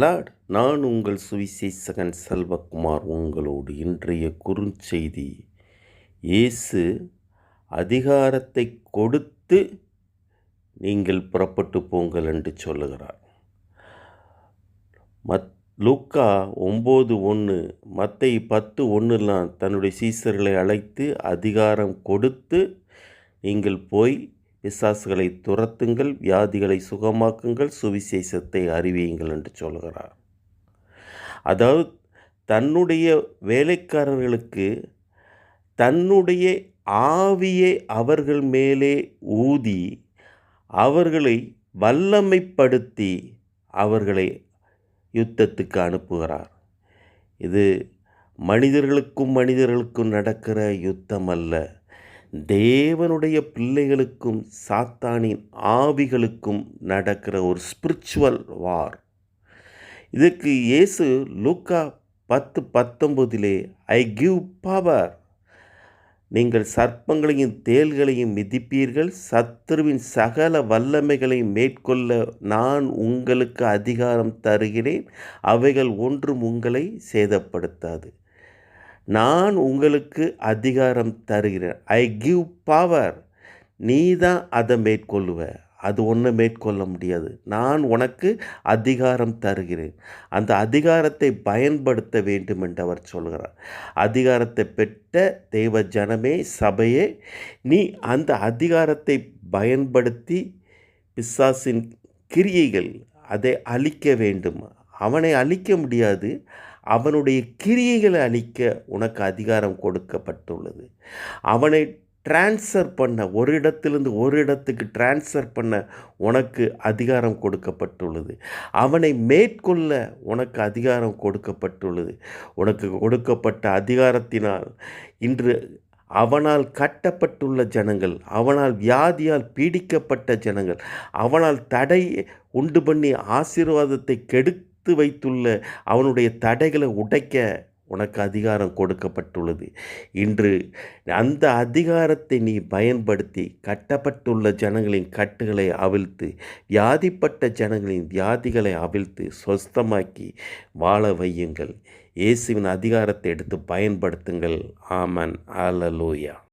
Lord, நான் உங்கள் சுவிசேஷகன் செல்வகுமார். உங்களோடு இன்றைய குறுஞ்செய்தி, இயேசு அதிகாரத்தை கொடுத்து நீங்கள் புறப்பட்டு போங்கள் என்று சொல்லுகிறார். லூக்கா 9:1, மத்தேயு 10:1 தன்னுடைய சீசர்களை அழைத்து அதிகாரம் கொடுத்து நீங்கள் போய் பிசாசுகளை துரத்துங்கள், வியாதிகளை சுகமாக்குங்கள், சுவிசேஷத்தை அறிவியுங்கள் என்று சொல்கிறார். அதாவது தன்னுடைய வேலைக்காரர்களுக்கு தன்னுடைய ஆவியை அவர்கள் மேலே ஊதி அவர்களை வல்லமைப்படுத்தி அவர்களை யுத்தத்துக்கு அனுப்புகிறார். இது மனிதர்களுக்கும் நடக்கிற யுத்தம் அல்ல, தேவனுடைய பிள்ளைகளுக்கும் சாத்தானின் ஆவிகளுக்கும் நடக்கிற ஒரு ஸ்பிரிச்சுவல் வார். இதுக்கு இயேசு லூக்கா 10:19 ஐ கிவ் பவர், நீங்கள் சர்ப்பங்களையும் தேள்களையும் மிதிப்பீர்கள், சத்துருவின் சகல வல்லமைகளையும் மேற்கொள்ள நான் உங்களுக்கு அதிகாரம் தருகிறேன், அவைகள் ஒன்றும் உங்களை சேதப்படுத்தாது. நான் உங்களுக்கு அதிகாரம் தருகிறேன். I give power. நீ தான் அதை மேற்கொள்ளுவ, அது ஒன்றை மேற்கொள்ள முடியாது. நான் உனக்கு அதிகாரம் தருகிறேன். அந்த அதிகாரத்தை பயன்படுத்த வேண்டும் என்று அவர் சொல்கிறார். அதிகாரத்தை பெற்ற தெய்வ ஜனமே, சபையே, நீ அந்த அதிகாரத்தை பயன்படுத்தி பிசாசின் கிரியைகள் அதை அழிக்க வேண்டும். அவனை அழிக்க முடியாது, அவனுடைய கிரியைகளை அழிக்க உனக்கு அதிகாரம் கொடுக்கப்பட்டுள்ளது. அவனை டிரான்ஸ்ஃபர் பண்ண, ஒரு இடத்திலிருந்து ஒரு இடத்துக்கு டிரான்ஸ்ஃபர் பண்ண உனக்கு அதிகாரம் கொடுக்கப்பட்டுள்ளது. அவனை மேற்கொள்ள உனக்கு அதிகாரம் கொடுக்கப்பட்டுள்ளது. உனக்கு கொடுக்கப்பட்ட அதிகாரத்தினால் இன்று அவனால் கட்டப்பட்டுள்ள ஜனங்கள், அவனால் வியாதியால் பீடிக்கப்பட்ட ஜனங்கள், அவனால் தடை உண்டு பண்ணி ஆசீர்வாதத்தை கெடுத்து வைத்துள்ள அவனுடைய தடைகளை உடைக்க உனக்கு அதிகாரம் கொடுக்கப்பட்டுள்ளது. இன்று அந்த அதிகாரத்தை நீ பயன்படுத்தி கட்டப்பட்டுள்ள ஜனங்களின் கட்டுகளை அவிழ்த்து, வியாதிப்பட்ட ஜனங்களின் வியாதிகளை அவிழ்த்து சொஸ்தமாக்கி வாழ வையுங்கள். இயேசுவின் அதிகாரத்தை எடுத்து பயன்படுத்துங்கள். ஆமென். அல்லேலூயா.